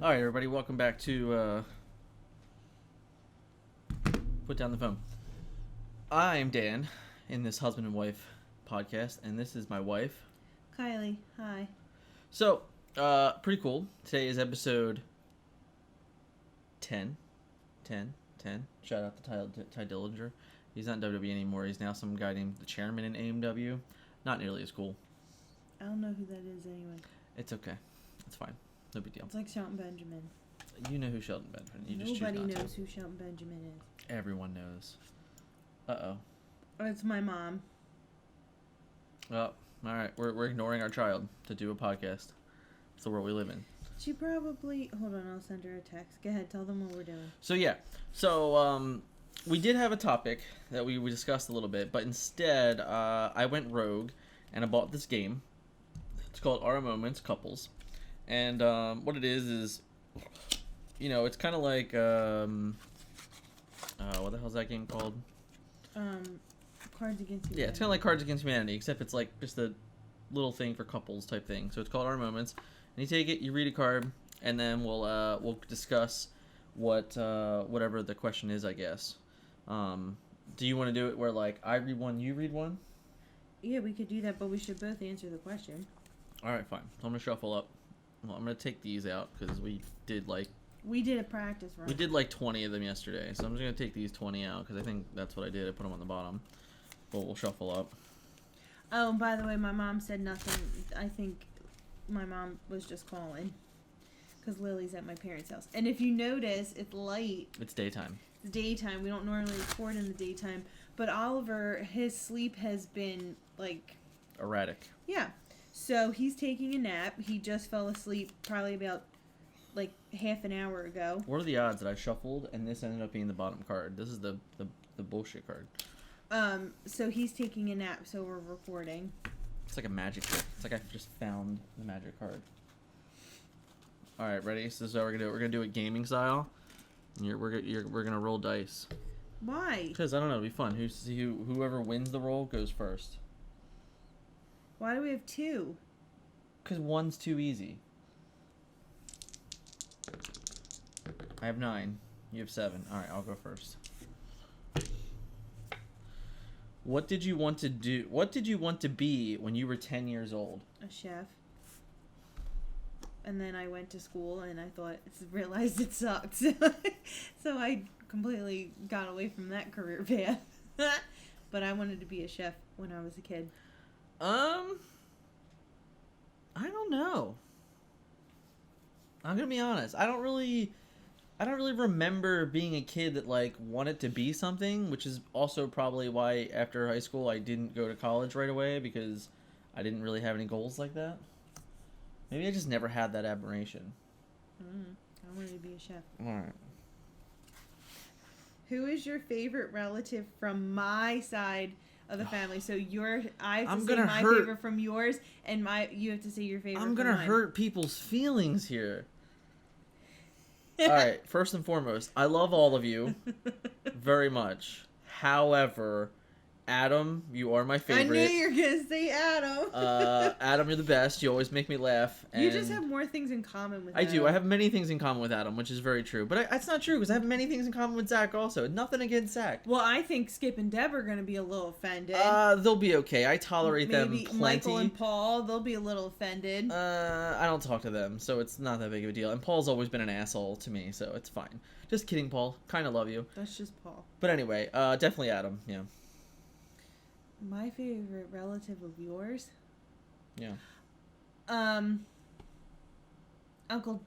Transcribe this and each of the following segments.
All right, everybody, welcome back to Put Down the Phone. I'm Dan in this husband and wife podcast, and this is my wife, Kylie. Hi. So, pretty cool. Today is episode 10. Shout out to Ty Dillinger. He's not in WWE anymore. He's now some guy named the chairman in AMW. Not nearly as cool. I don't know who that is anyway. It's okay. It's fine. No big deal. It's like Shelton Benjamin. You know who Shelton Benjamin. You just Nobody choose not knows to. who Shelton Benjamin is. Everyone knows. Uh-oh. Oh, it's my mom. Oh, all right. We're ignoring our child to do a podcast. It's the world we live in. She probably... Hold on, I'll send her a text. Go ahead, tell them what we're doing. So, yeah. So, we did have a topic that we discussed a little bit, but instead, I went rogue, and I bought this game. It's called Our Moments Couples. And what it is, you know, it's kind of like, what the hell's that game called? Cards Against Humanity. Yeah, it's kind of like Cards Against Humanity, except it's like just a little thing for couples type thing. So it's called Our Moments. And you take it, you read a card, and then we'll discuss whatever the question is, I guess. Do you want to do it where, like, I read one, you read one? Yeah, we could do that, but we should both answer the question. All right, fine. So I'm going to shuffle up. Well, I'm going to take these out because we did a practice run. We did like 20 of them yesterday. So I'm just going to take these 20 out because I think that's what I did. I put them on the bottom. But we'll shuffle up. Oh, and by the way, my mom said nothing. I think my mom was just calling because Lily's at my parents' house. And if you notice, it's light. It's daytime. It's daytime. We don't normally record in the daytime. But Oliver, his sleep has been, like... Erratic. Yeah. So he's taking a nap. He just fell asleep probably about, like, half an hour ago. What are the odds that I shuffled and this ended up being the bottom card? This is the bullshit card. So he's taking a nap, so we're recording. It's like a magic trick. It's like I just found the magic card. All right, ready? So this is how we're gonna do it. We're gonna do it gaming style. And we're gonna roll dice. Why? Because I don't know, it'll be fun. Whoever wins the roll goes first. Why do we have two? Because one's too easy. I have 9. You have 7. All right, I'll go first. What did you want to do? What did you want to be when you were 10 years old? A chef. And then I went to school and I realized it sucked. So I completely got away from that career path. But I wanted to be a chef when I was a kid. I don't know. I'm gonna be honest. I don't really remember being a kid that, like, wanted to be something, which is also probably why after high school I didn't go to college right away, because I didn't really have any goals like that. Maybe I just never had that admiration. I wanted to be a chef. All right. Who is your favorite relative from my side of the family? So I have to say my favorite from yours, and you have to say your favorite. I'm gonna hurt people's feelings here. All right. First and foremost, I love all of you very much. However, Adam, you are my favorite. I knew you were gonna say Adam. Adam, you're the best. You always make me laugh. You just have more things in common with I Adam. do. I have many things in common with Adam, which is very true. But that's not true, because I have many things in common with Zach also. Nothing against Zach. Well, I think Skip and Deb are going to be a little offended. They'll be okay. I tolerate them plenty. Maybe Michael and Paul, they'll be a little offended. I don't talk to them, so it's not that big of a deal. And Paul's always been an asshole to me, so it's fine. Just kidding, Paul. Kind of love you. That's just Paul. But anyway, definitely Adam, yeah. My favorite relative of yours? Yeah. Uncle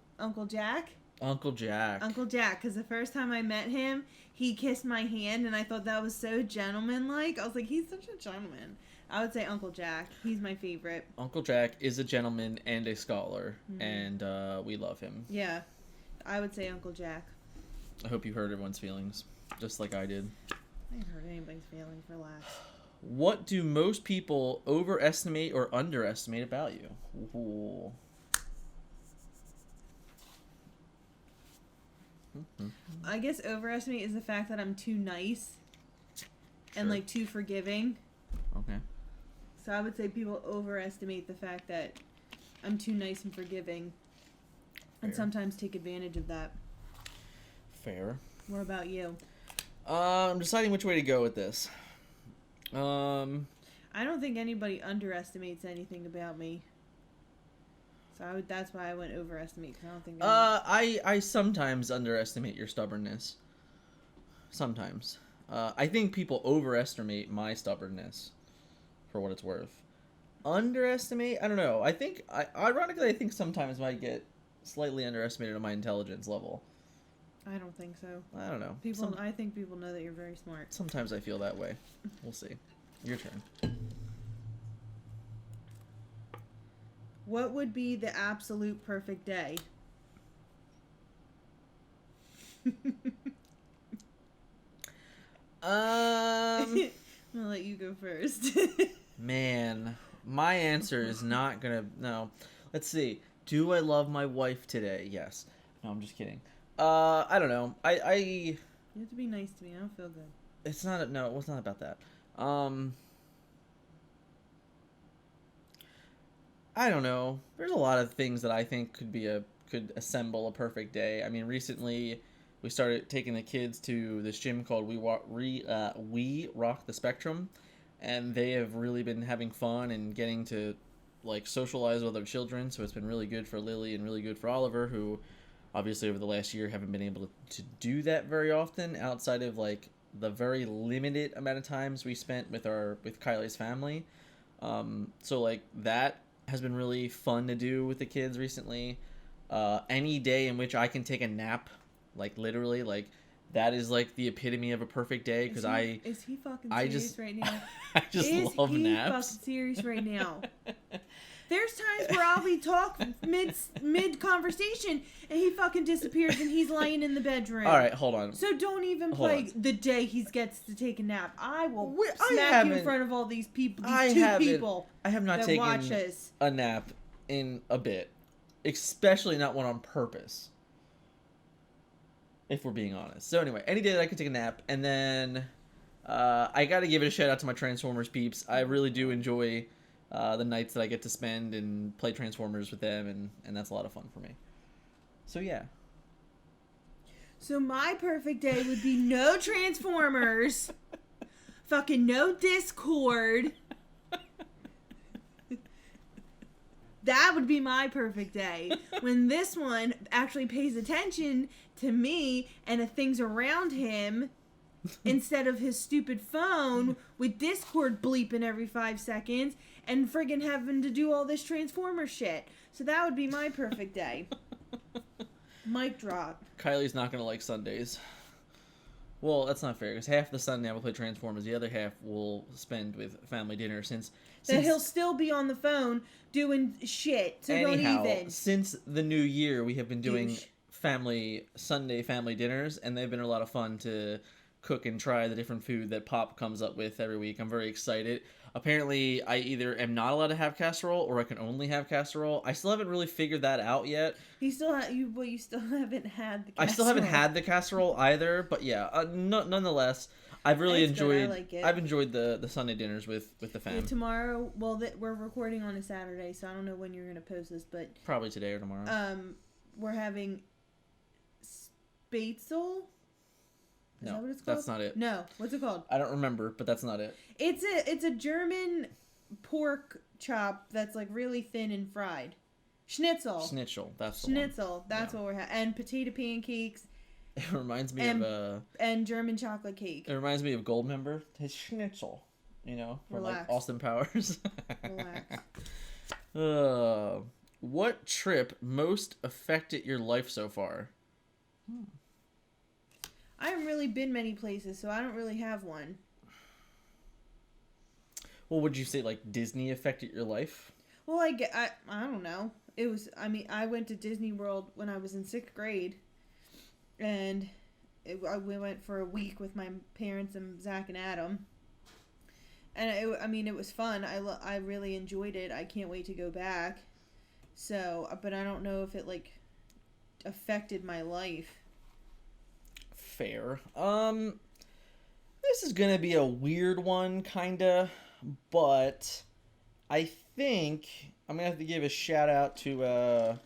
Jack? Uncle Jack. Uncle Jack, because the first time I met him, he kissed my hand, and I thought that was so gentlemanlike. I was like, he's such a gentleman. I would say Uncle Jack. He's my favorite. Uncle Jack is a gentleman and a scholar, and we love him. Yeah, I would say Uncle Jack. I hope you hurt everyone's feelings, just like I did. I didn't hurt anybody's feelings. Relax. What do most people overestimate or underestimate about you? Ooh. I guess overestimate is the fact that I'm too nice and, like, too forgiving. Okay. So I would say people overestimate the fact that I'm too nice and forgiving. and Fair. sometimes take advantage of that. Fair. What about you? I'm deciding which way to go with this. I don't think anybody underestimates anything about me. So that's why I went overestimate, because I don't think... I sometimes underestimate your stubbornness. Sometimes. I think people overestimate my stubbornness, for what it's worth. Underestimate? I don't know. Ironically, I think sometimes I get slightly underestimated on my intelligence level. I don't think so. I don't know. I think people know that you're very smart. Sometimes I feel that way. We'll see. Your turn. What would be the absolute perfect day? I'm gonna let you go first. Man, my answer is not gonna... No. Let's see. Do I love my wife today? Yes. No, I'm just kidding. I don't know. You have to be nice to me. I don't feel good. It's not... No, it's not about that. I don't know. There's a lot of things that I think could assemble a perfect day. I mean, recently we started taking the kids to this gym called We Rock the Spectrum, and they have really been having fun and getting to like socialize with other children. So it's been really good for Lily and really good for Oliver, who obviously over the last year haven't been able to do that very often outside of like the very limited amount of times we spent with Kylie's family. So like that has been really fun to do with the kids recently. Any day in which I can take a nap, like literally, like that is like the epitome of a perfect day, because is he fucking serious right now? I just love naps. Is he fucking serious right now? There's times where I'll be talking mid conversation and he fucking disappears and he's lying in the bedroom. All right, hold on. So don't even play the day he gets to take a nap. I will I smack you in front of all these people. These two people. I have not taken a nap in a bit, especially not one on purpose. If we're being honest. So anyway, any day that I can take a nap, and then I got to give it a shout out to my Transformers peeps. I really do enjoy the nights that I get to spend and play Transformers with them, and that's a lot of fun for me. So yeah. So my perfect day would be no Transformers, fucking no Discord. That would be my perfect day. When this one actually pays attention to me and the things around him instead of his stupid phone with Discord bleeping every 5 seconds and friggin' having to do all this Transformer shit. So that would be my perfect day. Mic drop. Kylie's not going to like Sundays. Well, that's not fair, because half the Sunday I will play Transformers, the other half we'll spend with family dinner since he'll still be on the phone doing shit, so anyhow, don't even. Since the new year, we have been doing Sunday family dinners, and they've been a lot of fun to cook and try the different food that Pop comes up with every week. I'm very excited. Apparently, I either am not allowed to have casserole or I can only have casserole. I still haven't really figured that out yet. You still haven't had the casserole. I still haven't had the casserole either, but yeah, nonetheless, I've really enjoyed. Like it. I've enjoyed the Sunday dinners with the fam. Tomorrow, we're recording on a Saturday, so I don't know when you're gonna post this, but probably today or tomorrow. We're having Spätzle. Is that what it's called? That's not it. No, what's it called? I don't remember, but that's not it. It's a German pork chop that's like really thin and fried. Schnitzel. That's the Schnitzel. One. That's what we're having. And potato pancakes. It reminds me of and German chocolate cake. It reminds me of Goldmember. His Schnitzel, from like Austin Powers. Relax. What trip most affected your life so far? I haven't really been many places, so I don't really have one. Well, would you say like Disney affected your life? Well, I don't know. It was. I mean, I went to Disney World when I was in 6th grade, and we went for a week with my parents and Zach and Adam. And it was fun. I really enjoyed it. I can't wait to go back. So, but I don't know if it like affected my life. Fair. This is gonna be a weird one, kinda, but I think I'm gonna have to give a shout out to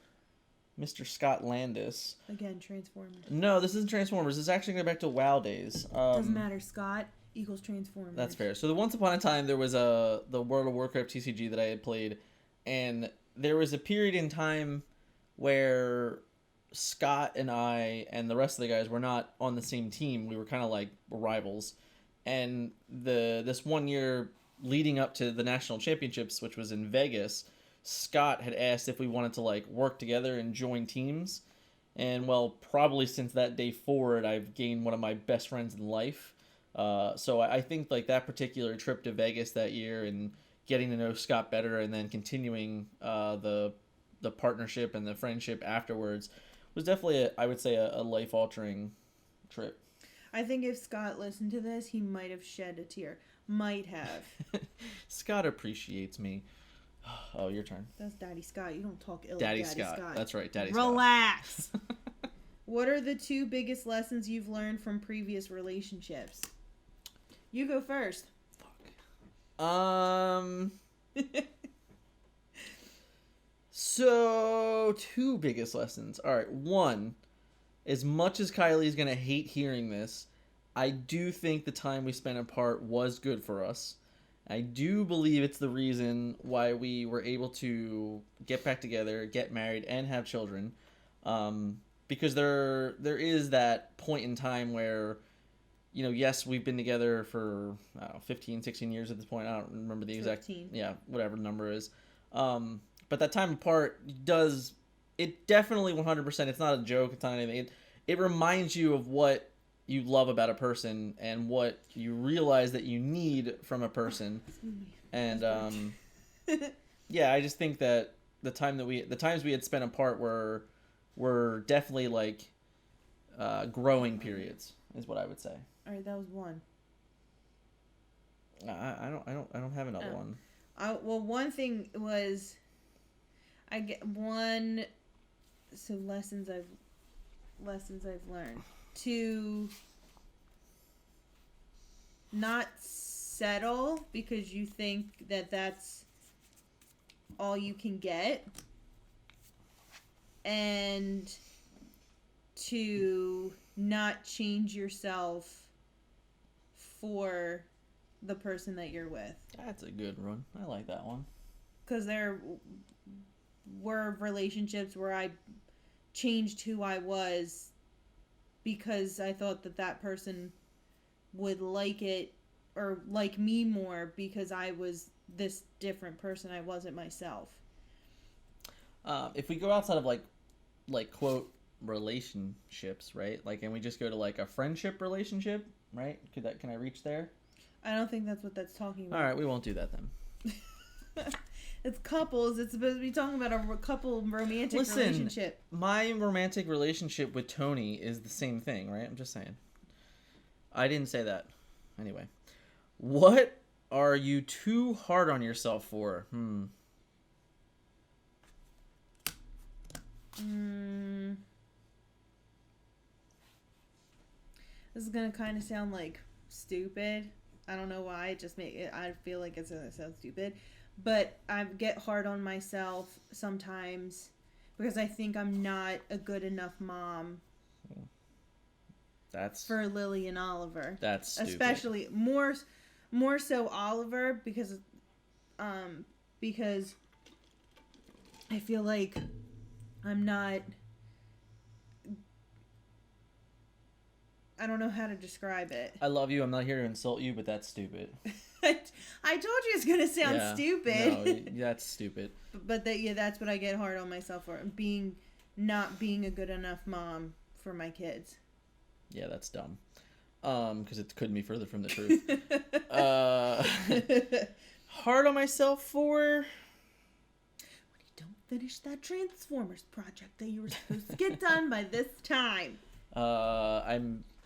Mr. Scott Landis. Again, Transformers. No, this isn't Transformers. This is actually going back to WoW days. Doesn't matter. Scott equals Transformers. That's fair. So, once upon a time, there was the World of Warcraft TCG that I had played, and there was a period in time where Scott and I and the rest of the guys were not on the same team. We were kind of like rivals. And this one year leading up to the national championships, which was in Vegas, Scott had asked if we wanted to like work together and join teams. And well, probably since that day forward, I've gained one of my best friends in life. So I think like that particular trip to Vegas that year and getting to know Scott better and then continuing the partnership and the friendship afterwards was definitely, I would say, a life-altering trip. I think if Scott listened to this, he might have shed a tear. Might have. Scott appreciates me. Oh, your turn. That's Daddy Scott. You don't talk ill Daddy of Daddy Scott. Scott. That's right, Daddy Relax. Scott. What are the 2 biggest lessons you've learned from previous relationships? You go first. So, 2 biggest lessons. All right, 1, as much as Kylie's going to hate hearing this, I do think the time we spent apart was good for us. I do believe it's the reason why we were able to get back together, get married, and have children. Because there is that point in time where, you know, yes, we've been together for, I don't know, 15, 16 years at this point. I don't remember the exact, 15. Yeah, whatever the number is. But that time apart does, it definitely 100%, it's not a joke, it's not anything. It reminds you of what you love about a person and what you realize that you need from a person. And yeah, I just think that the times we had spent apart were definitely like growing periods, is what I would say. All right, that was 1. I don't have another one. Well, one thing was, I get one. So lessons I've learned to not settle because you think that that's all you can get, and to not change yourself for the person that you're with. That's a good one. I like that one. Because there were relationships where I changed who I was because I thought that person would like it or like me more because I was this different person. I wasn't myself. If we go outside of like quote relationships, right? Like, and we just go to like a friendship relationship, right? Can I reach there? I don't think that's what that's talking about. All right, we won't do that then. It's couples. It's supposed to be talking about a couple romantic relationship. My romantic relationship with Tony is the same thing, right? I'm just saying. I didn't say that. Anyway. What are you too hard on yourself for? This is gonna kind of sound like stupid. I don't know why. I feel like it's gonna sound stupid, but I get hard on myself sometimes because I think I'm not a good enough mom. That's for Lily and Oliver. That's stupid. Especially more so Oliver because I feel like I'm not. I don't know how to describe it. I love you. I'm not here to insult you, but that's stupid. I told you it's gonna sound stupid. No, that's stupid. But that's what I get hard on myself for, not being a good enough mom for my kids. Yeah, that's dumb. Because it couldn't be further from the truth. Hard on myself for when you don't finish that Transformers project that you were supposed to get done by this time.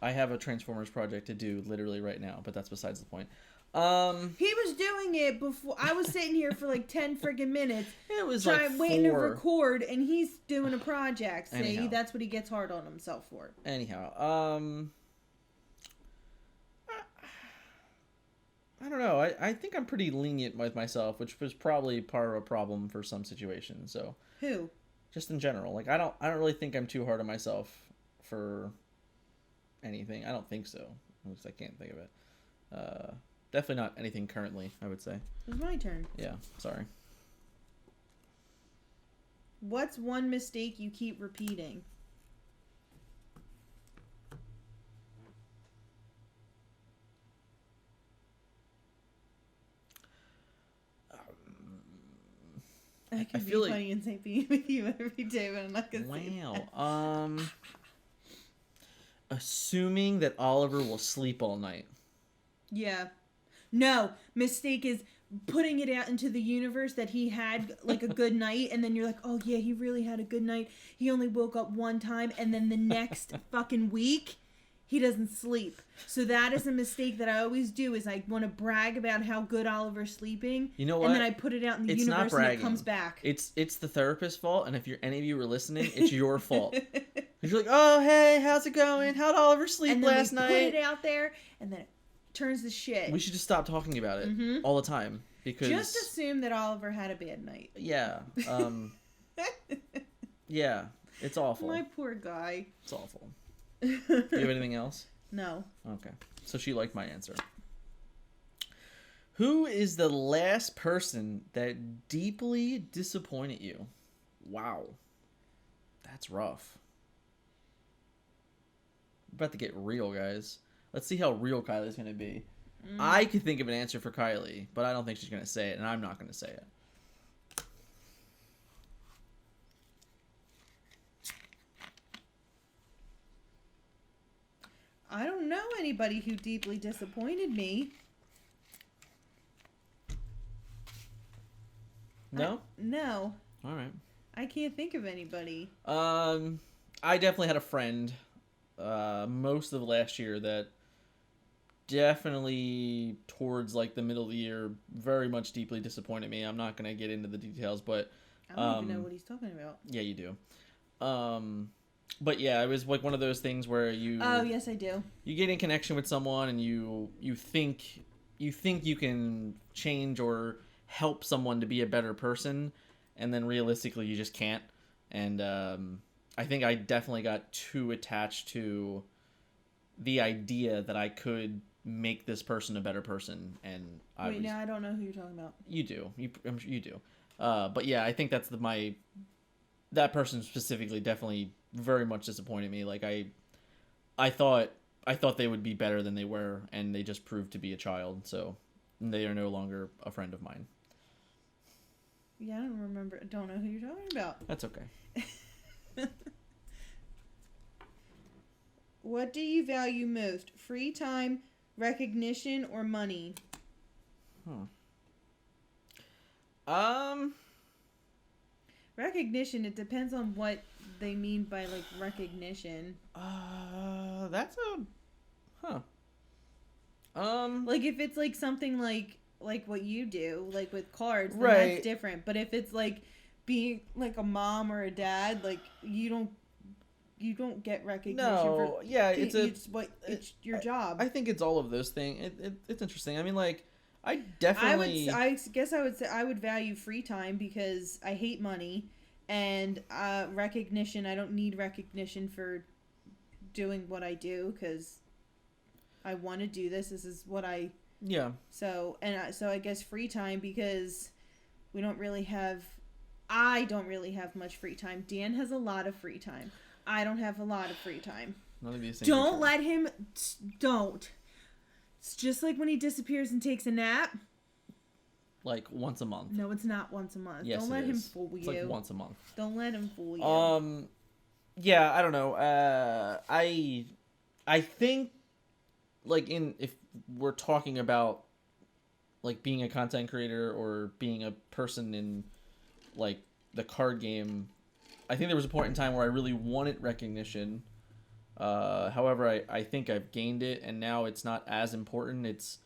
I have a Transformers project to do literally right now, but that's besides the point. He was doing it before. I was sitting here for like 10 friggin' minutes. It was waiting to record, and he's doing a project. See, Anyhow. That's what he gets hard on himself for. Anyhow, I don't know. I think I'm pretty lenient with myself, which was probably part of a problem for some situations. So Who? just in general. Like I don't really think I'm too hard on myself for anything. I don't think so. At least I can't think of it. Definitely not anything currently, I would say. It's my turn. Yeah, sorry. What's one mistake you keep repeating? I could feel be like- funny and say being with you every day, but I'm not gonna say that. Wow. Assuming that Oliver will sleep all night. Yeah. No, mistake is putting it out into the universe that he had like a good night, and then you're like, oh yeah, he really had a good night. He only woke up one time, and then the next fucking week he doesn't sleep. So that is a mistake that I always do, is I want to brag about how good Oliver's sleeping. You know what? And then I put it out in the It's not universe and bragging. it comes back. It's the therapist's fault, and if any of you were listening, it's your fault. 'Cause you're like, oh hey, how's it going? How'd Oliver sleep and then last we night? put it out there, and then it turns to shit. We should just stop talking about it Mhm. all the time because Just assume that Oliver had a bad night. yeah, yeah, it's awful. My poor guy. It's awful. Do you have anything else? No. Okay, so she liked my answer. Who is the last person that deeply disappointed you? Wow, that's rough. We're about to get real, guys. Let's see how real Kylie's gonna be. I could think of an answer for Kylie, but I don't think she's gonna say it, and I'm not gonna say it. I don't know anybody who deeply disappointed me. No? No. All right. I can't think of anybody. I definitely had a friend most of last year that definitely towards like the middle of the year very much deeply disappointed me. I'm not going to get into the details, but I don't even know what he's talking about. yeah, you do. But yeah, it was like one of those things where you Oh, yes, I do. you get in connection with someone and you think you can change or help someone to be a better person, and then realistically you just can't. And I think I definitely got too attached to the idea that I could make this person a better person, and Wait, now I don't know who you're talking about. you do. I'm sure you do. But yeah, I think that's that person specifically definitely very much disappointed me. Like I thought they would be better than they were, and they just proved to be a child. So they are no longer a friend of mine. Yeah, I don't know who you're talking about. That's okay. What do you value most? Free time, recognition, or money? Recognition, it depends on what they mean by like recognition. That's Like if it's like something like what you do, like with cards, then Right. that's different. But if it's like being like a mom or a dad, like you don't get recognition no, for yeah, it's your job. I think it's all of those things. It's interesting. I mean, like, I I definitely. guess I would say I would value free time because I hate money, and recognition. I don't need recognition for doing what I do because I want to do this. This is what I. Yeah. So I guess free time because we don't really have. I don't really have much free time. Dan has a lot of free time. I don't have a lot of free time. None of these things. Don't let him. Don't. It's just like when he disappears and takes a nap. Like once a month. No, it's not once a month. Yes, Don't it let him is. fool It's you. like once a month. Don't let him fool you. Yeah, I don't know. I think, like, if we're talking about like being a content creator or being a person in like the card game, I think there was a point in time where I really wanted recognition. However, I think I've gained it, and now it's not as important. It's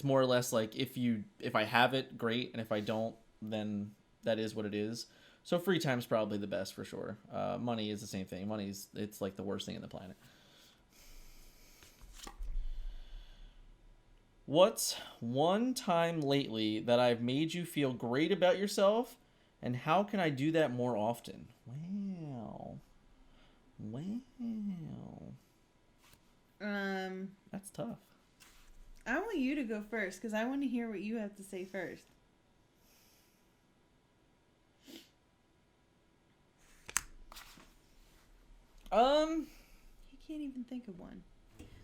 more or less like if I have it, great, and if I don't, then that is what it is. So free time's probably the best for sure. Money is the same thing. It's like the worst thing in the planet. What's one time lately that I've made you feel great about yourself, and how can I do that more often? Wow. That's tough. I want you to go first because I want to hear what you have to say first. He can't even think of one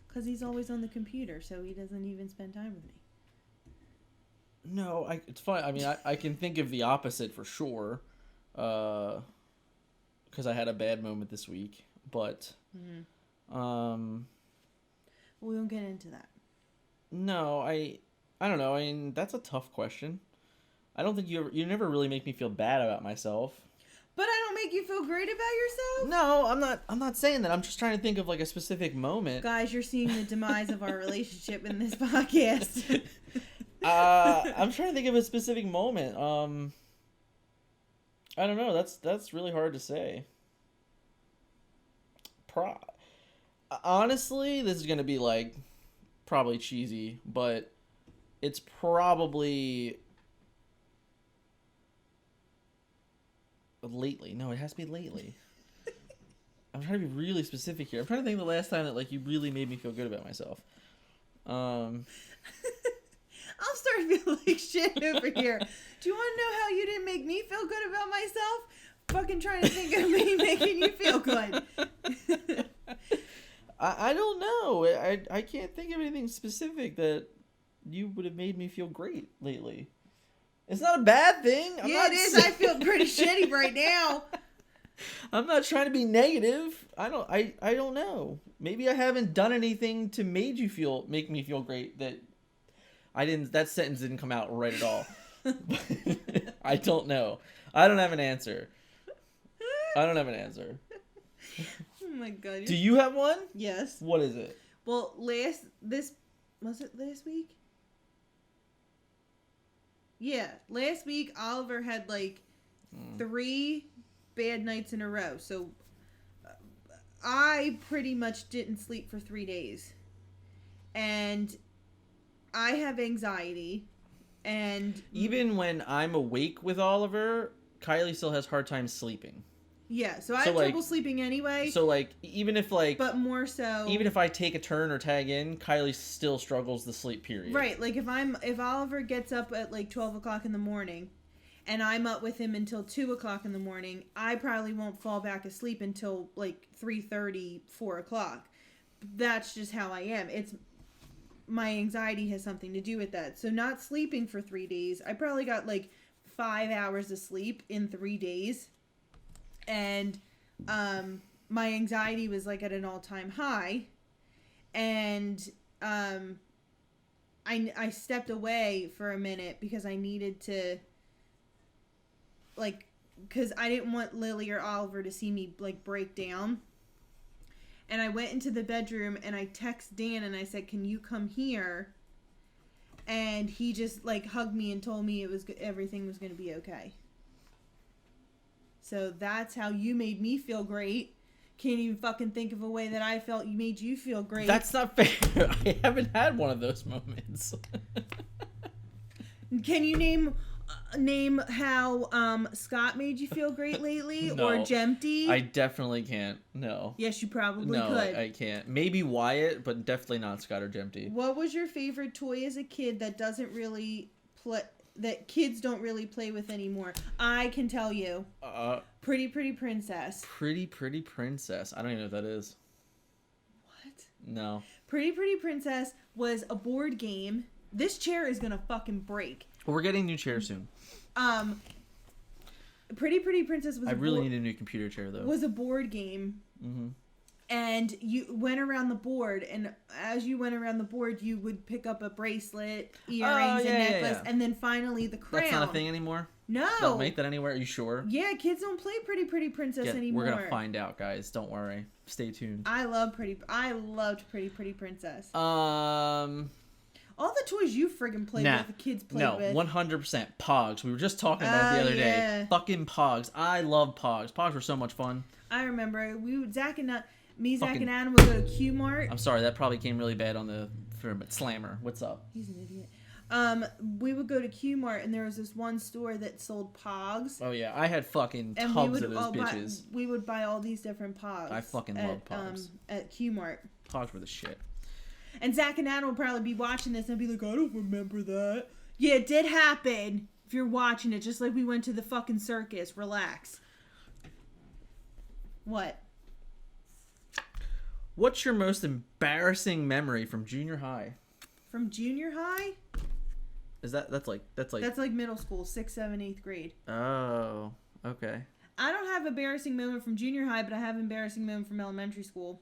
because he's always on the computer, so he doesn't even spend time with me. No, it's fine. I mean, I can think of the opposite for sure. Because I had a bad moment this week, but We won't get into that. No, I don't know. I mean, that's a tough question. I don't think you never really make me feel bad about myself. But I don't make you feel great about yourself? No, I'm not saying that. I'm just trying to think of like a specific moment. Guys, you're seeing the demise of our relationship in this podcast. I'm trying to think of a specific moment. I don't know. That's really hard to say. Honestly, this is gonna be like probably cheesy, but it's probably lately. No, it has to be lately. I'm trying to be really specific here. I'm trying to think of the last time that like you really made me feel good about myself. I'll start feeling like shit over here. Do you want to know how you didn't make me feel good about myself? Fucking trying to think of me making you feel good. I don't know. I can't think of anything specific that you would have made me feel great lately. It's not a bad thing. It is. I feel pretty shitty right now. I'm not trying to be negative. I don't know. Maybe I haven't done anything to make me feel great that that sentence didn't come out right at all. I don't know. I don't have an answer. Oh my god. Do you have one? Yes. What is it? Well, was it last week? Yeah, last week Oliver had like 3 bad nights in a row. So I pretty much didn't sleep for 3 days. And I have anxiety. And even when I'm awake with Oliver, Kylie still has hard time sleeping. Yeah, so I have trouble sleeping anyway. So like even if like but more so even if I take a turn or tag in, Kylie still struggles to sleep, period. Right, like if Oliver gets up at like 12 o'clock in the morning and I'm up with him until 2 o'clock in the morning, I probably won't fall back asleep until like 3:30, 4 o'clock. That's just how I am. My anxiety has something to do with that. So not sleeping for 3 days, I probably got like 5 hours of sleep in 3 days. And my anxiety was like at an all-time high. And I stepped away for a minute because I needed to, like, because I didn't want Lily or Oliver to see me like break down. And I went into the bedroom and I texted Dan and I said, "Can you come here?" And he just like hugged me and told me everything was going to be okay. So that's how you made me feel great. Can't even fucking think of a way that I felt made you feel great. That's not fair. I haven't had one of those moments. Can you name how Scott made you feel great lately? No, or Jempty? I definitely can't. No. Yes, you probably no, could. I can't. Maybe Wyatt, but definitely not Scott or Jempty. What was your favorite toy as a kid that doesn't really play? That kids don't really play with anymore? I can tell you. Pretty Pretty Princess. Pretty Pretty Princess. I don't even know what that is. What? No. Pretty Pretty Princess was a board game. This chair is gonna fucking break. Well, we're getting a new chair soon. Pretty Pretty Princess was. I really need a new computer chair though. Was a board game. Mm-hmm. And you went around the board, and as you went around the board, you would pick up a bracelet, earrings, and necklace, and then finally the crown. That's not a thing ananymore? No. Don't make that anywhere? Are you sure? Yeah, kids don't play Pretty Pretty Princess anymore. We're gonna find out, guys. Don't worry. Stay tuned. I loved Pretty Pretty Princess. All the toys you friggin' played with, the kids played with. No, 100% Pogs. We were just talking about it the other day. Fucking Pogs. I love Pogs. Pogs were so much fun. I remember Zach and Adam would go to Q-Mart. I'm sorry, that probably came really bad on the Slammer. What's up? He's an idiot. We would go to Q-Mart, and there was this one store that sold Pogs. Oh yeah, I had fucking And tubs of those bitches. We would buy all these different Pogs. I fucking love Pogs. At Q-Mart. Pogs were the shit. And Zach and Adam will probably be watching this and be like, I don't remember that. Yeah, it did happen. If you're watching it, just like we went to the fucking circus. Relax. What? What's your most embarrassing memory from junior high? From junior high? That's like middle school, 6th, 7th, 8th grade. Oh, okay. I don't have embarrassing moment from junior high, but I have embarrassing moment from elementary school.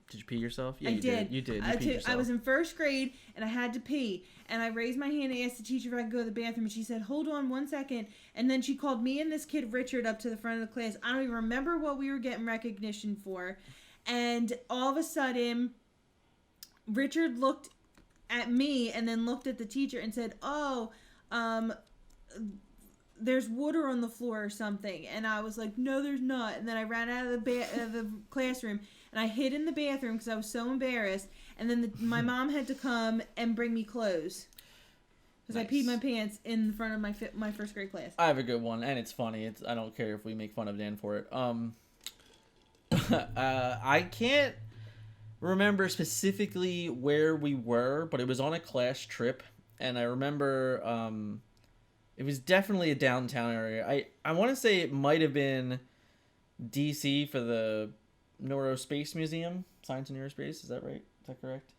Did you pee yourself? Yeah, I you did. You did. You peed yourself. I was in 1st grade and I had to pee, and I raised my hand and asked the teacher if I could go to the bathroom, and she said, "Hold on 1 second." And then she called me and this kid Richard up to the front of the class. I don't even remember what we were getting recognition for, and all of a sudden, Richard looked at me and then looked at the teacher and said, "Oh, there's water on the floor or something." And I was like, "No, there's not." And then I ran out of the classroom and I hid in the bathroom because I was so embarrassed. And then my mom had to come and bring me clothes because I peed my pants in front of my 1st grade class. I have a good one, and it's funny. I don't care if we make fun of Dan for it. I can't remember specifically where we were, but it was on a class trip, and I remember it was definitely a downtown area. I want to say it might have been DC for the Neurospace Museum, Science and Aerospace. Is that right? Is that correct?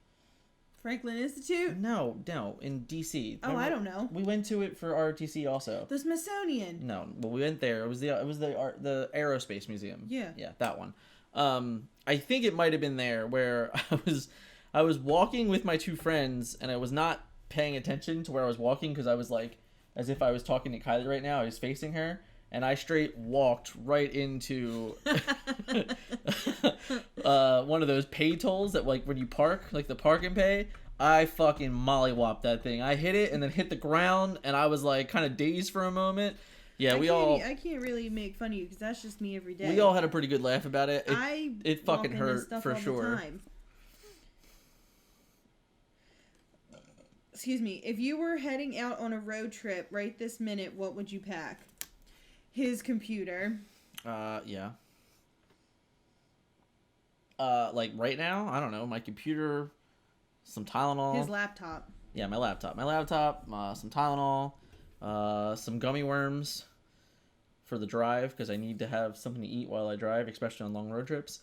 Franklin Institute? No, in DC. Oh, I don't know. We went to it for ROTC also. The Smithsonian. No, but we went there. It was the Aerospace Museum. Yeah. Yeah, that one. I think it might have been there where I was walking with my 2 friends, and I was not paying attention to where I was walking because I was like, as if I was talking to Kylie right now. I was facing her, and I straight walked right into one of those pay tolls that, like, when you park, like the park and pay. I fucking mollywopped that thing. I hit it and then hit the ground, and I was like kind of dazed for a moment. Yeah, I can't really make fun of you because that's just me every day. We all had a pretty good laugh about it. It fucking walk hurt stuff for all sure. The time. Excuse me. If you were heading out on a road trip right this minute, what would you pack? His computer. Yeah. Like right now, I don't know. My computer, some Tylenol. His laptop. Yeah, my laptop. Some Tylenol. Some gummy worms for the drive because I need to have something to eat while I drive, especially on long road trips.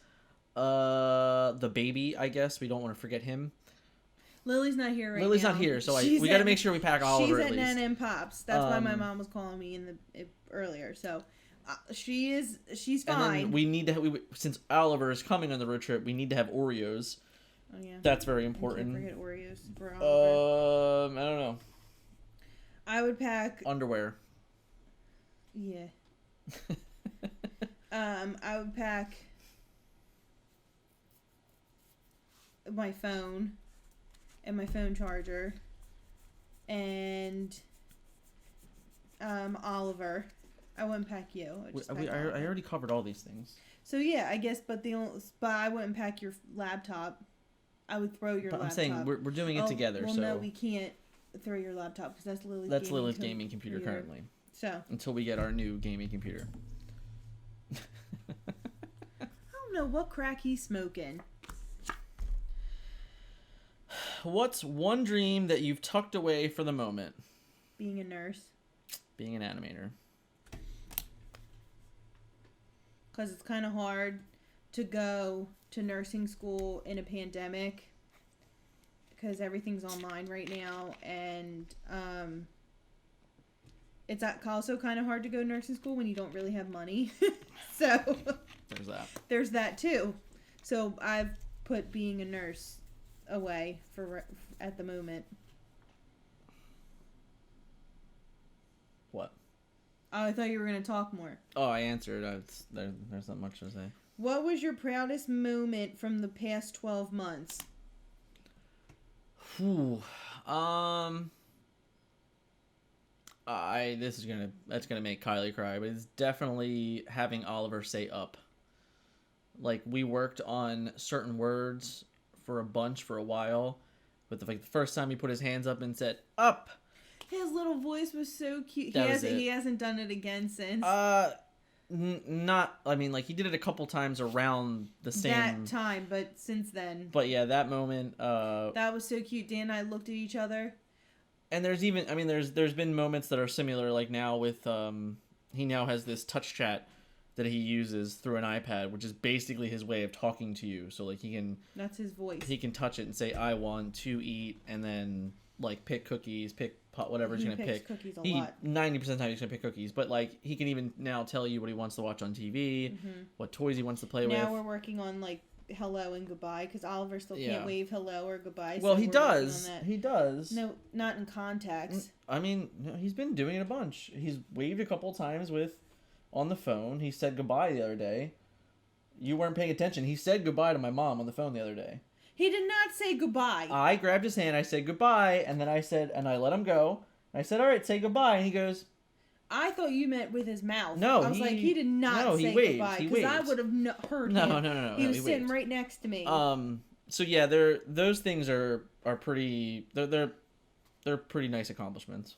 The baby, I guess. We don't want to forget him. Lily's not here right now. Lily's not here, so we got to make sure we pack Oliver at least. She's at Nan and Pops. That's why my mom was calling me earlier. So she's fine. And then we need to since Oliver is coming on the road trip, we need to have Oreos. Oh yeah, that's very important. Can't forget Oreos for Oliver. I don't know. I would pack underwear. Yeah. I would pack my phone and my phone charger and Oliver. I wouldn't pack you. I already covered all these things. So yeah, I guess, but I wouldn't pack your laptop. I would throw your laptop. I'm saying we're doing it together. Well, so no, we can't thw your laptop because that's Lily's gaming computer currently. So until we get our new gaming computer. I don't know what crack he's smoking. What's one dream that you've tucked away for the moment? Being a nurse. Being an animator. Because it's kind of hard to go to nursing school in a pandemic. Because everything's online right now. And it's also kind of hard to go to nursing school when you don't really have money. So there's that. There's that too. So I've put being a nurse away for at the moment. What? Oh, I thought you were going to talk more. Oh, I answered. There's not much to say. What was your proudest moment from the past 12 months? That's gonna make Kylie cry, but it's definitely having Oliver say up. Like, we worked on certain words for a while, but the first time he put his hands up and said up, His little voice was so cute. He hasn't done it again since. Not. I mean, like he did it a couple times around the same that time, but since then. But yeah, that moment. That was so cute. Dan and I looked at each other. And there's even. I mean, there's been moments that are similar. Like now with he now has this touch chat that he uses through an iPad, which is basically his way of talking to you. So like he can. That's his voice. He can touch it and say, "I want to eat," and then like pick cookies, pick whatever he's gonna pick. Cookies a lot. 90% of the time he's gonna pick cookies, but like he can even now tell you what he wants to watch on TV, what toys he wants to play with. Now we're working on like hello and goodbye because Oliver still can't wave hello or goodbye. Well, he does. He does. No, not in context. I mean, no, he's been doing it a bunch. He's waved a couple times on the phone. He said goodbye the other day. You weren't paying attention. He said goodbye to my mom on the phone the other day. He did not say goodbye. I grabbed his hand, I said goodbye, and then I let him go. And I said, all right, say goodbye. And he goes... I thought you meant with his mouth. No, I was like, he did not say goodbye. Because I would have heard him. No. He was sitting right next to me. So yeah, those things are pretty... They're pretty nice accomplishments.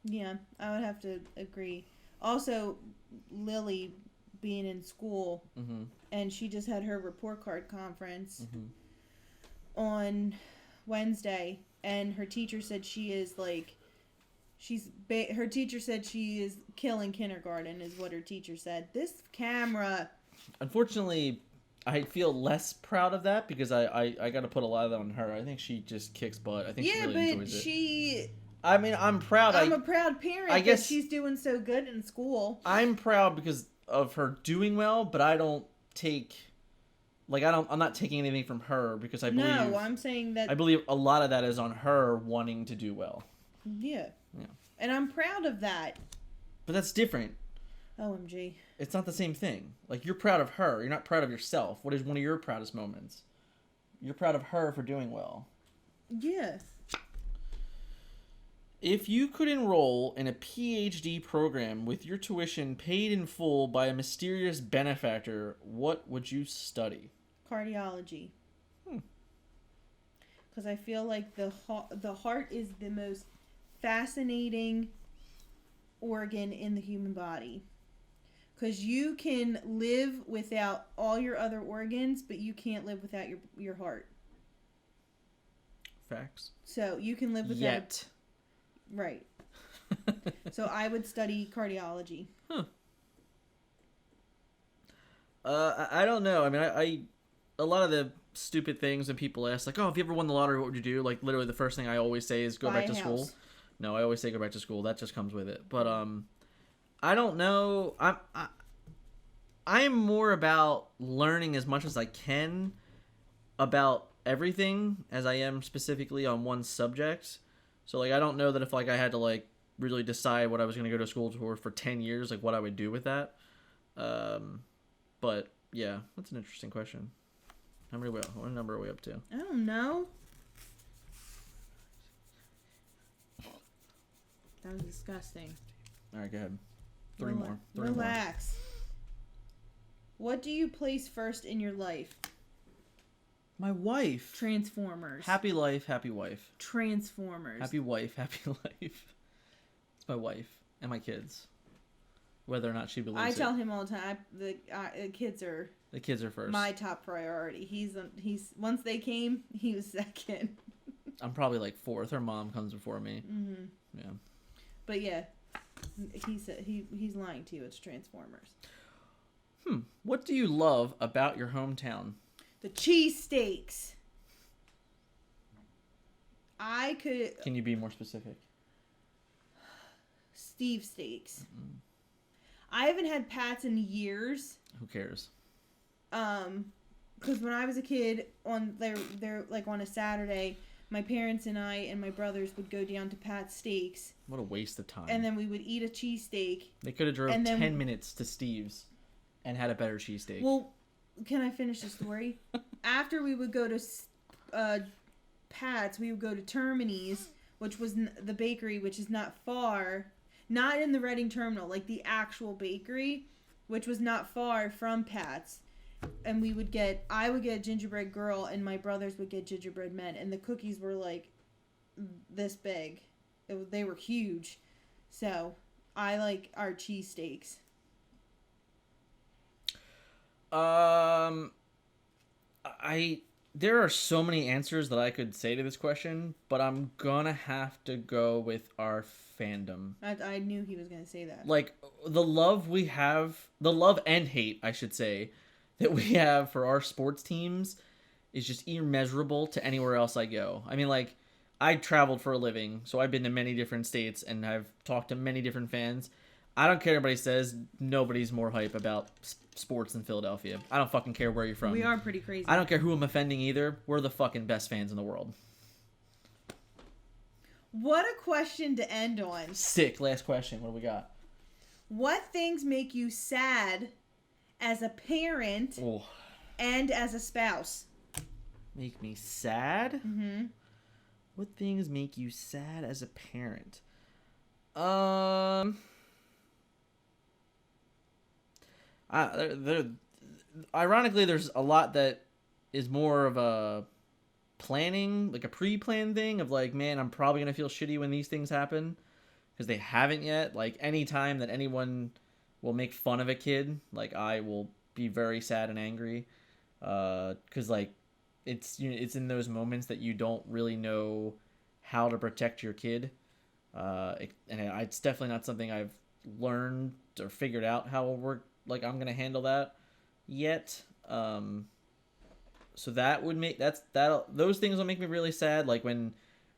Yeah, I would have to agree. Also, Lily being in school, and she just had her report card conference on Wednesday, and her teacher said she is like, her teacher said she is killing kindergarten, is what her teacher said. This camera. Unfortunately, I feel less proud of that because I got to put a lot of that on her. I think she just kicks butt. I think she really enjoys it. I mean, I'm proud. I'm a proud parent. I guess she's doing so good in school. I'm proud because of her doing well, but I don't take, I'm not taking anything from her because I believe. No, I'm saying that. I believe a lot of that is on her wanting to do well. Yeah. And I'm proud of that. But that's different. OMG. It's not the same thing. Like, you're proud of her. You're not proud of yourself. What is one of your proudest moments? You're proud of her for doing well. Yeah. If you could enroll in a PhD program with your tuition paid in full by a mysterious benefactor, what would you study? Cardiology. Because I feel like the heart is the most fascinating organ in the human body. Because you can live without all your other organs, but you can't live without your heart. Facts. So you can live without... Yet. Right. So I would study cardiology. I don't know. I mean, I a lot of the stupid things when people ask, like, oh, if you ever won the lottery, what would you do? Like, literally the first thing I always say is go back to school. No, I always say go back to school. That just comes with it. But I don't know. I'm more about learning as much as I can about everything as I am specifically on one subject. So, like, I don't know that if, like, I had to, like, really decide what I was going to go to school for 10 years, like, what I would do with that. But, yeah, that's an interesting question. What number are we up to? I don't know. That was disgusting. All right, go ahead. Three more. Relax. What do you place first in your life? My wife. Transformers. Happy life, happy wife. Transformers. Happy wife, happy life. It's my wife and my kids. Whether or not she believes it. I tell him all the time. The kids are. The kids are first. My top priority. He's once they came, he was second. I'm probably like fourth. Her mom comes before me. Mm-hmm. Yeah. But yeah, he said he's lying to you. It's Transformers. What do you love about your hometown? The cheesesteaks. I could... Can you be more specific? Steve Steaks. Mm-mm. I haven't had Pat's in years. Who cares? Because when I was a kid, they're like on a Saturday, my parents and I and my brothers would go down to Pat's Steaks. What a waste of time. And then we would eat a cheesesteak. They could have drove 10 minutes to Steve's and had a better cheesesteak. Well, can I finish the story? After we would go to Pat's, we would go to Termini's, which was the bakery, which is not far. Not in the Reading Terminal, like the actual bakery, which was not far from Pat's. And I would get gingerbread girl, and my brothers would get gingerbread men. And the cookies were like this big. They were huge. So, I like our cheesesteaks. There are so many answers that I could say to this question, but I'm gonna have to go with our fandom. I knew he was gonna say that. Like the love we have, the love and hate, I should say, that we have for our sports teams is just immeasurable to anywhere else I go. I mean, like, I traveled for a living, so I've been to many different states and I've talked to many different fans. I don't care what anybody says. Nobody's more hype about sports in Philadelphia. I don't fucking care where you're from. We are pretty crazy. I don't care who I'm offending either. We're the fucking best fans in the world. What a question to end on. Sick. Last question. What do we got? What things make you sad as a parent and as a spouse? Make me sad? Mm-hmm. What things make you sad as a parent? Ironically, there's a lot that is more of a planning, like a pre-planned thing of like, man, I'm probably gonna feel shitty when these things happen because they haven't yet. Like any time that anyone will make fun of a kid, like I will be very sad and angry, because like it's in those moments that you don't really know how to protect your kid, and it's definitely not something I've learned or figured out how we're like I'm gonna handle that yet. So that would make those things will make me really sad. Like when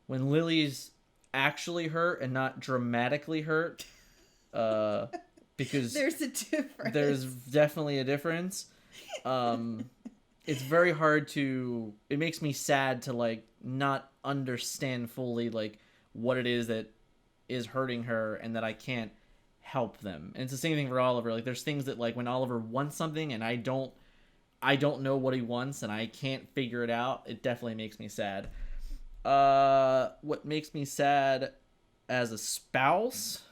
Lily's actually hurt and not dramatically hurt, because there's a difference. There's definitely a difference. It's very hard to. It makes me sad to like not understand fully like what it is that is hurting her and that I can't help them. And it's the same thing for Oliver. Like there's things that like when Oliver wants something and I don't know what he wants and I can't figure it out, it definitely makes me sad. What makes me sad as a spouse?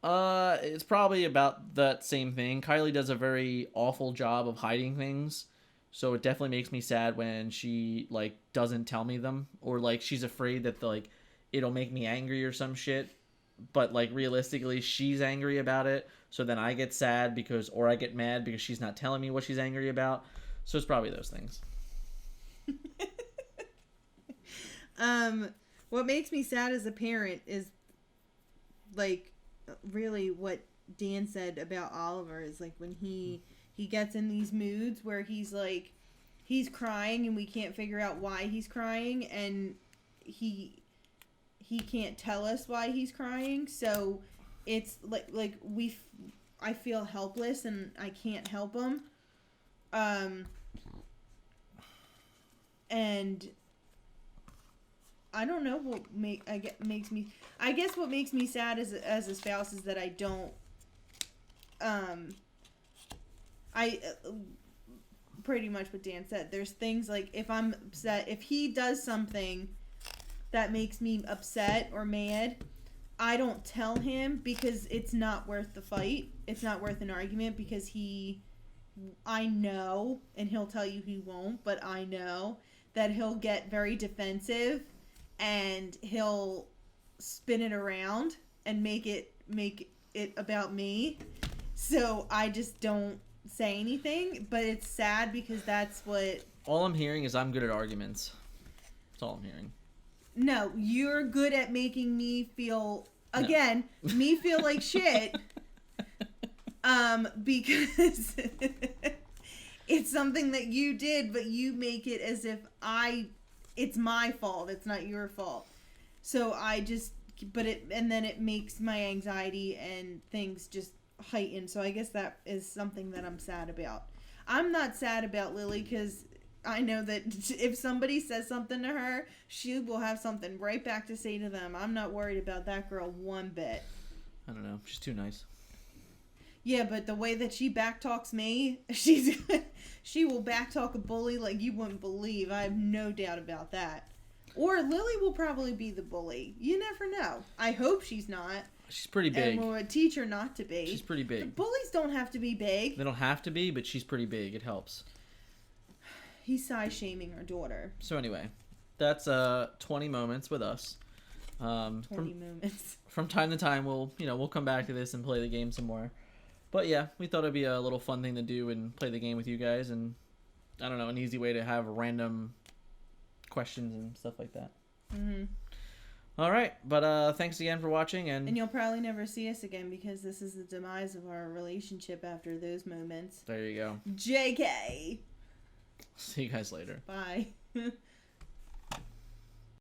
It's probably about that same thing. Kylie does a very awful job of hiding things. So it definitely makes me sad when she like doesn't tell me them, or like she's afraid that like it'll make me angry or some shit. But like realistically, she's angry about it. So then I get sad or I get mad because she's not telling me what she's angry about. So it's probably those things. What makes me sad as a parent is like really what Dan said about Oliver is like when he gets in these moods where he's crying and we can't figure out why he's crying, and he can't tell us why he's crying, so it's like I feel helpless and I can't help him. And I don't know what makes me sad as a spouse is that I don't pretty much what Dan said. There's things like if I'm upset, if he does something that makes me upset or mad, I don't tell him because it's not worth the fight. It's not worth an argument because I know, and he'll tell you he won't, but I know that he'll get very defensive and he'll spin it around and make it about me. So I just don't say anything, but it's sad because that's what... All I'm hearing is I'm good at arguments. That's all I'm hearing. No, you're good at making me feel, again, me feel like shit. Because it's something that you did, but you make it as if it's my fault. It's not your fault. So and then it makes my anxiety and things just heighten. So I guess that is something that I'm sad about. I'm not sad about Lily because I know that if somebody says something to her, she will have something right back to say to them. I'm not worried about that girl one bit. I don't know. She's too nice. Yeah, but the way that she backtalks me, she will backtalk a bully like you wouldn't believe. I have no doubt about that. Or Lily will probably be the bully. You never know. I hope she's not. She's pretty big. And we'll teach her not to be. She's pretty big. The bullies don't have to be big. They don't have to be, but she's pretty big. It helps. He's size shaming our daughter. So anyway, that's 20 moments with us. 20 moments. From time to time, we'll come back to this and play the game some more. But yeah, we thought it'd be a little fun thing to do and play the game with you guys, and I don't know, an easy way to have random questions and stuff like that. Mm-hmm. All right, but thanks again for watching, and you'll probably never see us again because this is the demise of our relationship after those moments. There you go. JK. See you guys later. Bye.